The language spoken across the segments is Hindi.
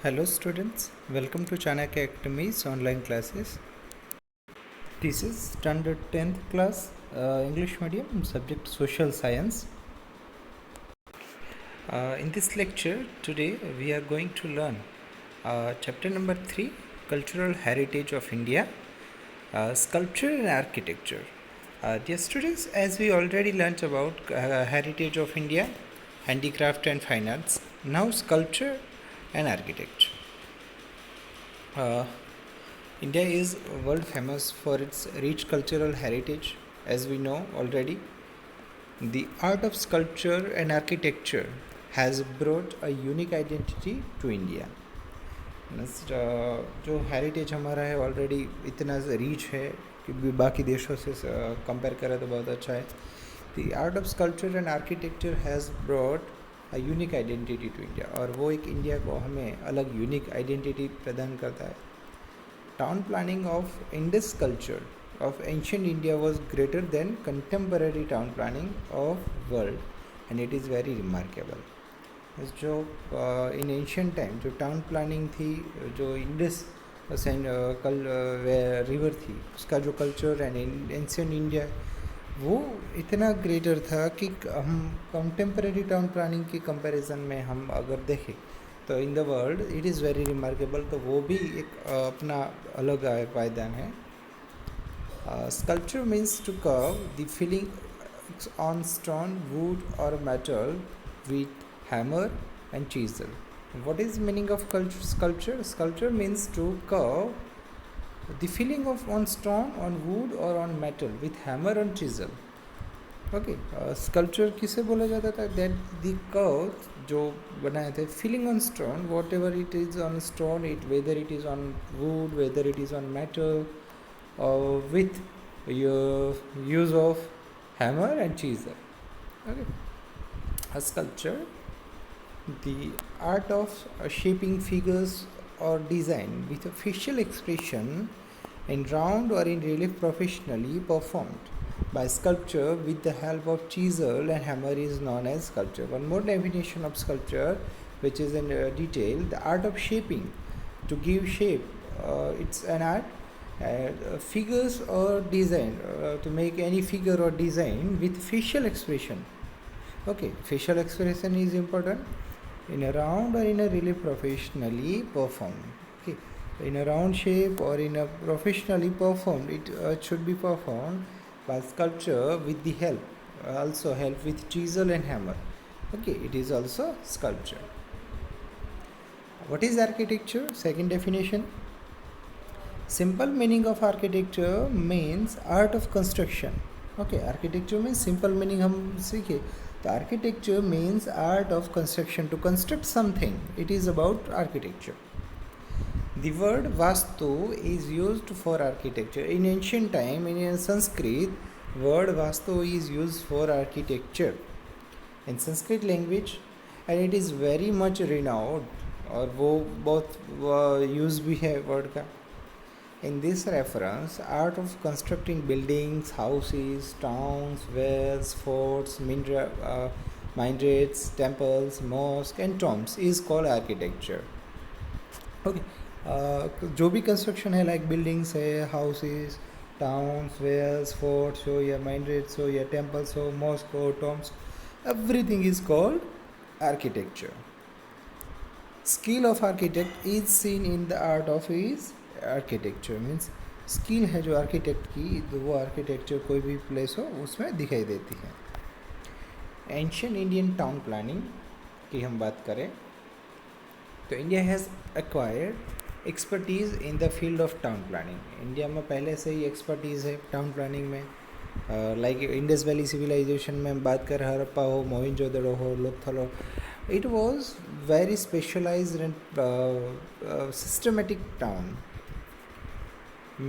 Hello students, welcome to Chanakya Academy's online classes. This is standard 10th class English medium subject social science. In this lecture today we are going to learn chapter number 3, cultural heritage of India, sculpture and architecture. Dear students, as we already learnt about heritage of India, handicraft and fine arts, now sculpture and architecture. India is world famous for its rich cultural heritage, as we know already. The art of sculpture and architecture has brought a unique identity to India. जो हेरिटेज हमारा है ऑलरेडी इतना रीच है कि बाकी देशों से कंपेयर करें तो बहुत अच्छा है. The art of sculpture and architecture has brought a unique identity to India, और वो एक इंडिया को हमें अलग यूनिक आइडेंटिटी प्रदान करता है. Town planning of Indus culture of ancient India was greater than contemporary town planning of world, and it is very remarkable. जो इन एंशियंट टाइम जो टाउन प्लानिंग थी, जो इंडस रिवर थी, उसका जो कल्चर एंड एंशियंट इंडिया वो इतना ग्रेटर था कि हम कंटेम्परेरी टाउन प्लानिंग की कंपैरिजन में हम अगर देखें तो in the world it is very remarkable. तो वो भी एक अपना अलग पायदान है. Sculpture means to carve the feeling on stone, wood और metal with hammer and chisel. What is meaning of sculpture? Sculpture means to carve the filling of on stone, on wood or on metal with hammer and chisel. Okay, sculpture किसे बोला जाता था? That the curve जो बनाए थे filling on stone, whatever it is on stone, whether it is on wood, whether it is on metal, with your use of hammer and chisel. Okay, a sculpture, the art of shaping figures or design with a facial expression in round or in relief professionally performed by sculpture with the help of chisel and hammer is known as sculpture. One more definition of sculpture, which is in detail, the art of shaping, to give shape. It's an art, figures or design, to make any figure or design with facial expression. Okay, facial expression is important. In a round or in a relief professionally performed. Okay, in a round shape or in a professionally performed, it should be performed by sculpture with the help, also help with chisel and hammer. Okay, it is also sculpture. What is architecture? Second definition. Simple meaning of architecture means art of construction. Okay, architecture means simple meaning हम सीखे. The architecture means art of construction, to construct something. It is about architecture. The word vastu is used for architecture. In ancient time, in Sanskrit, word vastu is used for architecture in Sanskrit language, and it is very much renowned. और वो बहुत यूज भी है वर्ड का. In this reference, art of constructing buildings, houses, towns, wells, forts, minarets, temples, mosques and tombs is called architecture. Okay, जो भी construction है, like buildings है, houses, towns, wells, forts हो या minarets हो या temples हो, mosques हो, tombs, everything is called architecture. Skill of architect is seen in the art of his architecture. Means skill है जो आर्किटेक्ट की, तो वो आर्किटेक्चर कोई भी प्लेस हो उसमें दिखाई देती है. एंशियंट इंडियन टाउन प्लानिंग की हम बात करें तो India has acquired expertise in the field of town planning. India में पहले से ही एक्सपर्टीज़ है टाउन प्लानिंग में. लाइक इंडस वैली सिविलाइजेशन में हम बात करें, हड़प्पा हो, मोहनजोदड़ो हो, लोथल हो, it was very specialized and systematic town.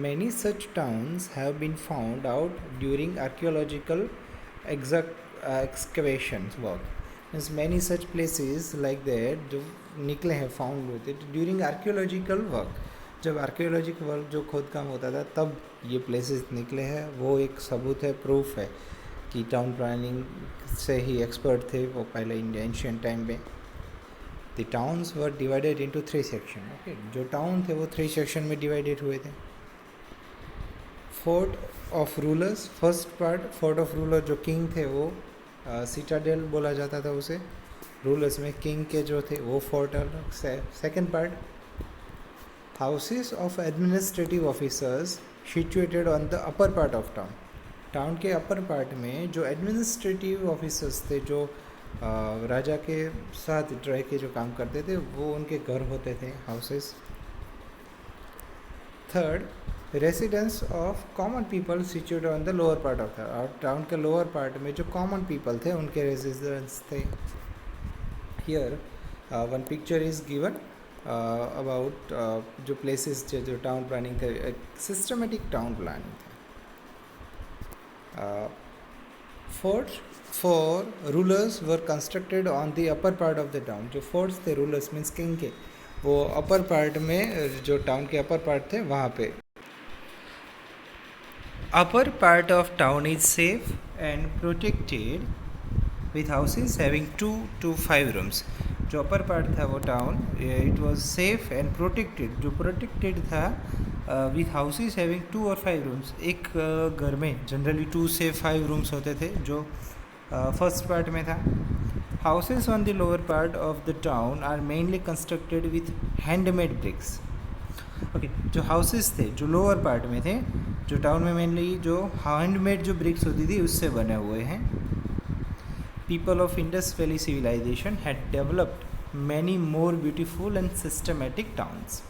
Many such towns have been found out during archaeological excavations work. Means many such places like that जो निकले हैं found with it during archaeological work. जब आर्कियोलॉजिकल वर्क जो खोद काम होता था तब ये प्लेसेस निकले हैं. वो एक सबूत है, प्रूफ है कि टाउन प्लानिंग से ही एक्सपर्ट थे वो पहले एंशियंट टाइम में. The towns were divided into 3 section. Okay, जो टाउन थे वो 3 सेक्शन में डिवाइडेड हुए थे. Fort of rulers, first part fort of ruler, जो किंग थे वो सिटाडेल बोला जाता था उसे. रूलर्स में किंग के जो थे वो फोर्ट अलग से. Second part houses of administrative officers situated on the upper part of town. Town के अपर पार्ट में जो एडमिनिस्ट्रेटिव ऑफिसर्स थे, जो राजा के साथ रह के जो काम करते थे, वो उनके घर होते थे, houses. Third, residence of common people situated on the lower part of the. और टाउन के लोअर पार्ट में जो कॉमन पीपल थे उनके रेसिडेंस थे. Here one picture is given about जो प्लेसेस जो टाउन प्लानिंग थे, एक सिस्टमेटिक टाउन प्लानिंग थे. Forts for rulers were constructed on the upper part of the town. जो forts थे rulers means king के, वो upper part में, जो town के upper part थे वहाँ पे. Upper part of town is safe and protected with houses having 2 to 5 rooms. जो upper part था वो town, it was safe and protected. जो protected था विथ हाउसेस हैविंग 2 और 5 रूम्स. एक घर में जनरली 2 से 5 रूम्स होते थे, जो फर्स्ट पार्ट में था. Houses on the lower part of the town are mainly constructed with handmade bricks. Okay, जो हाउसेस थे जो लोअर पार्ट में थे, जो टाउन में मेनली जो हैंडमेड जो ब्रिक्स होती थी उससे बने हुए हैं. People of Indus valley civilization had developed many more beautiful and systematic towns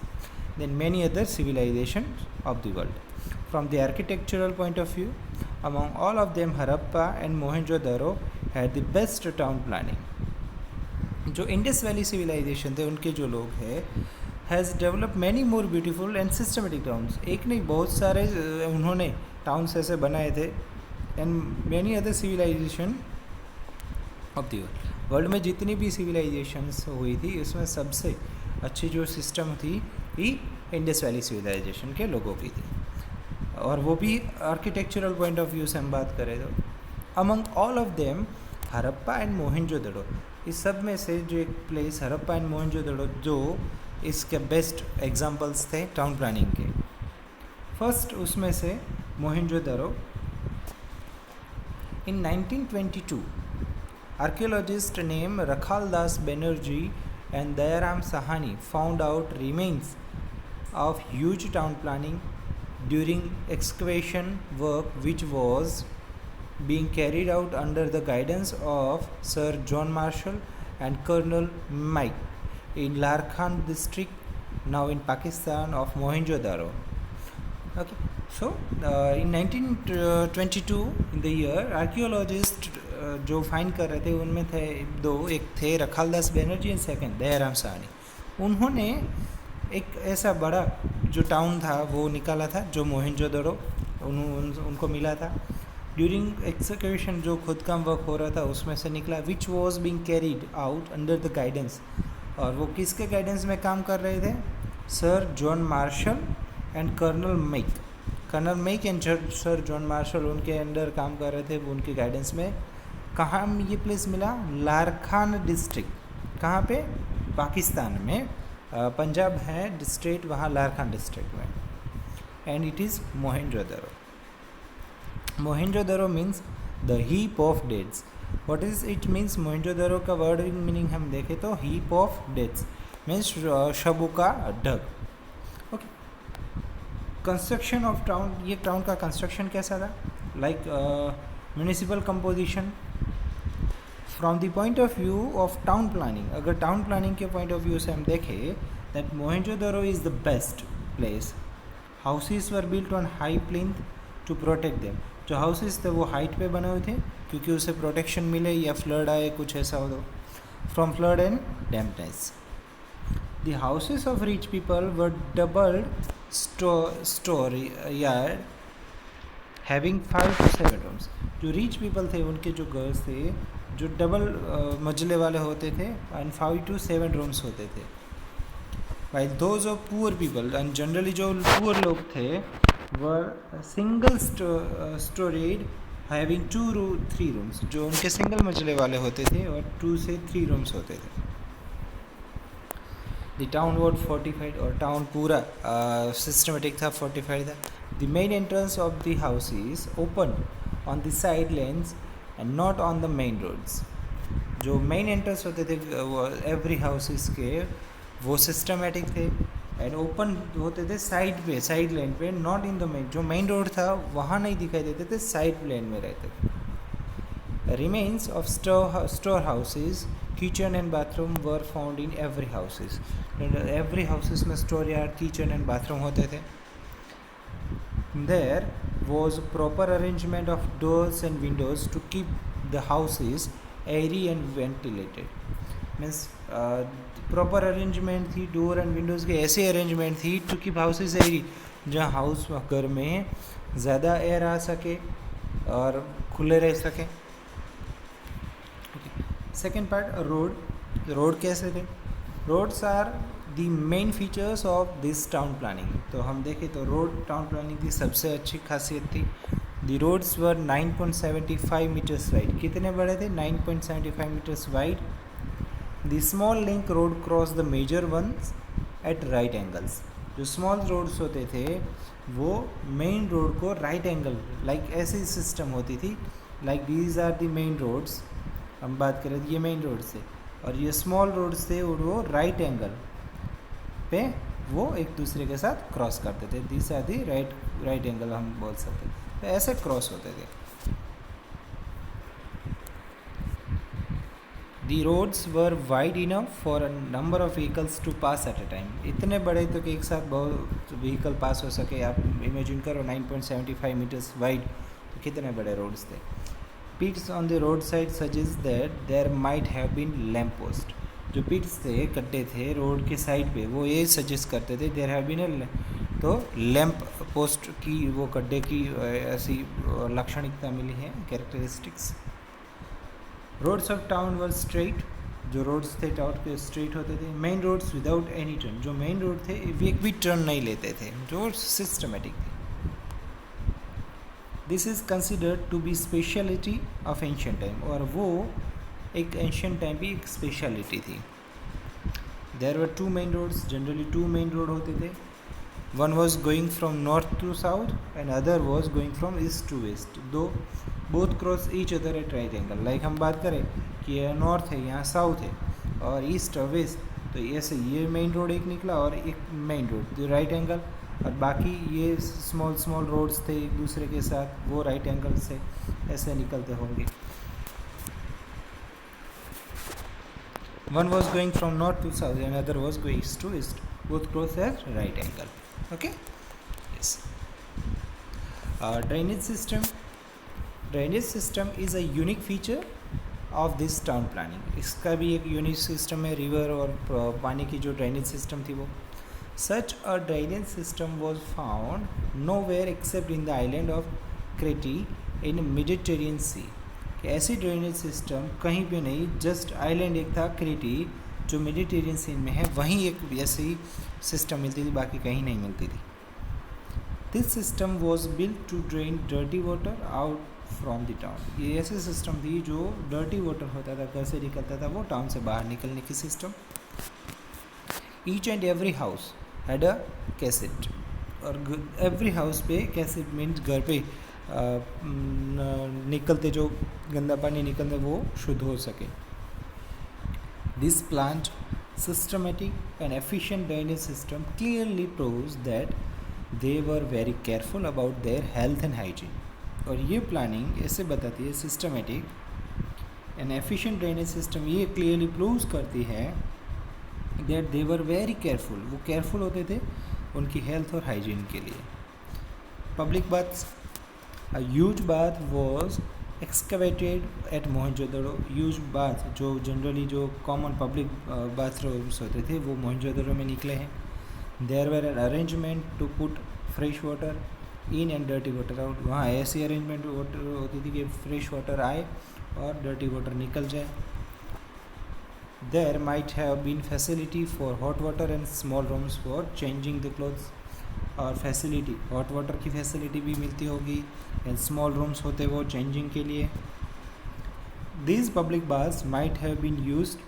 than many other civilizations of the world. From the architectural point of view, among all of them Harappa and Mohenjo-daro had the best town planning. जो इंडस वैली सिविलाइजेशन थे उनके जो लोग हैं has develop many more beautiful and systematic towns. एक नहीं बहुत सारे उन्होंने टाउन्स ऐसे बनाए थे. And many other civilization of the world. World में जितनी भी सिविलाइजेशंस हुई थी उसमें सबसे अच्छी जो सिस्टम थी ही इंडस वैली सिविलाइजेशन के लोगों की थी. और वो भी आर्किटेक्चरल पॉइंट ऑफ व्यू से हम बात करें तो among all of them Harappa and Mohenjodaro. इस सब में से जो एक प्लेस हरप्पा एंड मोहेंजोदड़ो जो इसके बेस्ट एग्जांपल्स थे टाउन प्लानिंग के. फर्स्ट उसमें से मोहेंजोदड़ो. इन 1922 archaeologist name Rakhal Das Banerjee and Dayaram Sahani found out remains of huge town planning during excavation work which was being carried out under the guidance of Sir John Marshall and Colonel Mike in Larkhan district, now in Pakistan, of Mohenjo-daro. Okay, so in 1922 in the year, archaeologists जो फाइंड कर रहे थे उनमें थे दो. एक थे रखालदास बनर्जी एंड सेकंड दयाराम साहनी. उन्होंने एक ऐसा बड़ा जो टाउन था वो निकाला था जो मोहेंजोदड़ो उनको मिला था. ड्यूरिंग एक्सकवेशन जो खुदकाम वर्क हो रहा था उसमें से निकला, which was being carried out under the guidance. और वो किसके गाइडेंस में काम कर रहे थे? Sir John Marshall and colonel Mac. Colonel Mac and sir John Marshall उनके अंडर काम कर रहे थे, वो उनके गाइडेंस में. कहाँ ये प्लेस मिला? लारखान डिस्ट्रिक्ट. कहाँ पे? पाकिस्तान में. पंजाब है डिस्ट्रिक्ट, वहाँ लारखान डिस्ट्रिक्ट में. And it is Mohenjodaro. Mohenjodaro means the heap of dates. What is it means? Mohenjodaro का वर्ड मीनिंग हम देखें तो हीप ऑफ डेट्स मीन्स शबों का ढग. Okay, construction of town. ये टाउन का कंस्ट्रक्शन कैसा था? Like municipal composition. From the point of view of town planning, अगर टाउन प्लानिंग के पॉइंट ऑफ व्यू से हम देखें that Mohenjodaro is the best place. Houses were built on high plinth to protect them. जो हाउसेस थे वो हाइट पे बने हुए थे क्योंकि उसे प्रोटेक्शन मिले या फ्लड आए, कुछ ऐसा हो तो, from flood and dampness. The houses of rich people were doubled story yard having 5 to 7 rooms. जो रिच पीपल थे उनके जो गर्ल्स थे जो डबल मंजिले वाले होते थे एंड 5 to 7 रूम्स होते थे. While those of poor people and generally जो पुअर लोग थे were single storied having 2 to 3 rooms. जो उनके सिंगल मंजिले वाले होते थे और 2 से 3 रूम्स होते थे. द टाउन वॉज फोर्टिफाइड, और टाउन पूरा सिस्टमेटिक था, फोर्टिफाइड था. The main entrance of the houses open on the side lanes and not on the main roads. जो मेन एंट्रेंस होते थे एवरी हाउसेस के, वो सिस्टमेटिक थे एंड ओपन होते थे साइड पे, साइड लेन पे, नॉट इन द मेन. जो मेन रोड था वहाँ नहीं दिखाई देते थे, साइड लेन में रहते थे. Remains of store houses, kitchen and bathroom were found in every houses. Every houses में store yard, kitchen and bathroom होते थे. There was proper arrangement of doors and windows to keep the houses airy and ventilated. Means proper arrangement थी डोर एंड विंडोज़ की, ऐसी अरेंजमेंट थी टू कीप हाउसेज एयरी, जहाँ हाउस घर में ज़्यादा एयर आ सके और खुले रह सके. Second part, road. रोड कैसे थे? Roads are the main features of this town planning. तो हम देखें तो रोड टाउन प्लानिंग की सबसे अच्छी खासियत थी. The roads were 9.75 metres wide. कितने बड़े थे? 9.75 metres wide. The small link road cross the major ones at right angles. जो स्मॉल रोड्स होते थे वो मेन रोड को राइट एंगल, लाइक ऐसी सिस्टम होती थी, like these are the main roads. हम बात करें ये मेन रोड से, और ये स्मॉल रोड्स थे और वो राइट एंगल पे वो एक दूसरे के साथ क्रॉस करते थे. This are the right angle हम बोल सकते थे. तो ऐसे क्रॉस होते थे. The roads were wide enough for a number of vehicles to pass at a time. इतने बड़े तो कि एक साथ बहुत व्हीकल पास हो सके. आप इमेजिन करो 9.75 मीटर्स वाइड, तो कितने बड़े रोड्स थे. Pits on the road side suggest that there might have been lamp post. जो पिट्स थे, गड्ढे थे रोड के साइड पे, वो ये सजेस्ट करते थे देयर हैव बीन ए, तो लैम्प पोस्ट की, वो गड्ढे की ऐसी लाक्षणिकता मिली है, characteristics. Roads of town were straight. जो रोड्स थे टाउन के स्ट्रेट होते थे. Main roads without any turn. जो मेन रोड थे एक भी टर्न नहीं लेते थे, जो सिस्टमेटिक थे. This is considered to be speciality of ancient time. और वो एक एंशियंट टाइम की एक स्पेशलिटी थी. There were two main roads. Generally two main road होते थे. One was going from north to south and other was going from east to west. Though both cross each other at right angle. Like हम बात करें कि यह नॉर्थ है, यहाँ साउथ है, और ईस्ट और वेस्ट, तो ऐसे ये मेन रोड एक निकला और एक मेन रोड जो राइट एंगल, और बाकी ये स्मॉल रोड्स थे एक दूसरे के साथ, वो राइट एंगल से ऐसे निकलते होंगे. One was going from north to south and other was going east to east. Both cross at right angle. Okay, yes. Drainage system. Drainage system is a unique feature of this town planning. इसका भी एक यूनिक सिस्टम है, रिवर और पानी की जो ड्रेनेज सिस्टम थी वो. Such a drainage system was found nowhere except in the island of Crete in Mediterranean Sea. कि ऐसी ड्रेनेज सिस्टम कहीं पे नहीं, जस्ट आइलैंड एक था क्रेटी जो मेडिटेरियन सी में है, वहीं एक ऐसी सिस्टम मिलती थी, बाकी कहीं नहीं मिलती थी. This system was built to drain dirty water out from the town. ये ऐसी सिस्टम थी जो डर्टी वाटर होता था, घर से निकलता था, वो टाउन से बाहर निकलने की system. Each and every house had a cassette. और एवरी हाउस पे कैसेट मीन्स घर पे निकलते जो गंदा पानी निकलते वो शुद्ध हो सके. This plant systematic and efficient drainage system clearly proves that they were very careful about their health and hygiene. और ये प्लानिंग ऐसे बताती है, systematic and efficient drainage system ये क्लियरली प्रूव्स करती है that they were very careful. वो केयरफुल होते थे उनकी हेल्थ और हाइजीन के लिए. Public baths. A huge bath was excavated at Mohenjodaro. Huge bath जो जनरली जो कॉमन पब्लिक बाथरूम्स होते थे वो मोहनजोदड़ो में निकले हैं. There were an arrangement to put fresh water in and dirty water out. वहाँ ऐसी अरेंजमेंट होती थी कि फ्रेश वाटर आए और डर्टी वाटर निकल जाए. There might have been facility for hot water and small rooms for changing the clothes. और फैसिलिटी हॉट वाटर की फैसिलिटी भी मिलती होगी एंड स्मॉल रूम्स होते वो चेंजिंग के लिए. These public baths might have been used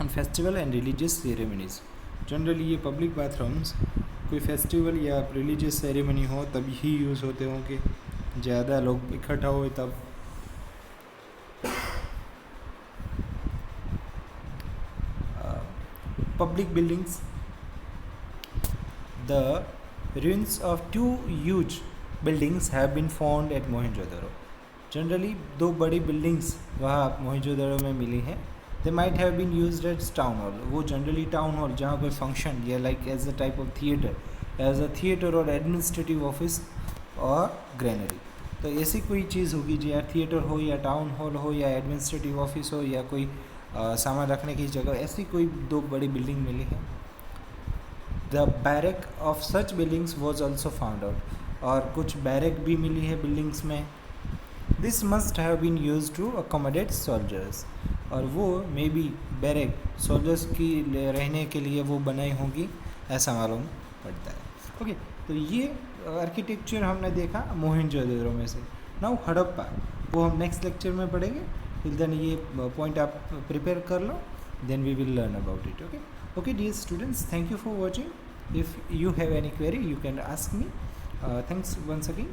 on festival and religious ceremonies. Generally ये पब्लिक बाथरूम्स कोई फेस्टिवल या रिलीजियस सेरेमनी हो तब ही यूज़ होते होंगे, ज़्यादा लोग इकट्ठा हुए तब। Public buildings, the ruins of two huge buildings have been found at Mohenjodaro. Generally दो बड़ी बिल्डिंग्स वहाँ मोहनजोदड़ो में मिली हैं। They might have been used as town hall, वो जनरली टाउन हॉल जहाँ कोई फंक्शन या like as a type of theatre, as a theatre और एडमिनिस्ट्रेटिव ऑफिस और ग्रेनरी। तो ऐसी कोई चीज़ होगी जो या थिएटर हो या टाउन हॉल हो या एडमिनिस्ट्रेटिव ऑफिस हो या कोई सामान रखने की जगह, ऐसी कोई दो बड़ी बिल्डिंग मिली है। The barrack of such buildings was also found out, और कुछ बैरक भी मिली है बिल्डिंग्स में। This must have been use to accommodate soldiers, और वो मे बी बैरक सोल्जर्स की रहने के लिए वो बनाई होंगी, ऐसा मालूम पड़ता है। ओके, तो ये आर्किटेक्चर हमने देखा मोहनजोदड़ो में से। नाउ हड़प्पा, वो हम नेक्स्ट लेक्चर में पढ़ेंगे। टिल देन ये पॉइंट आप प्रिपेयर कर लो, then we will learn about it. Okay dear students, thank you for watching. If you have any query you can ask me. Thanks once again.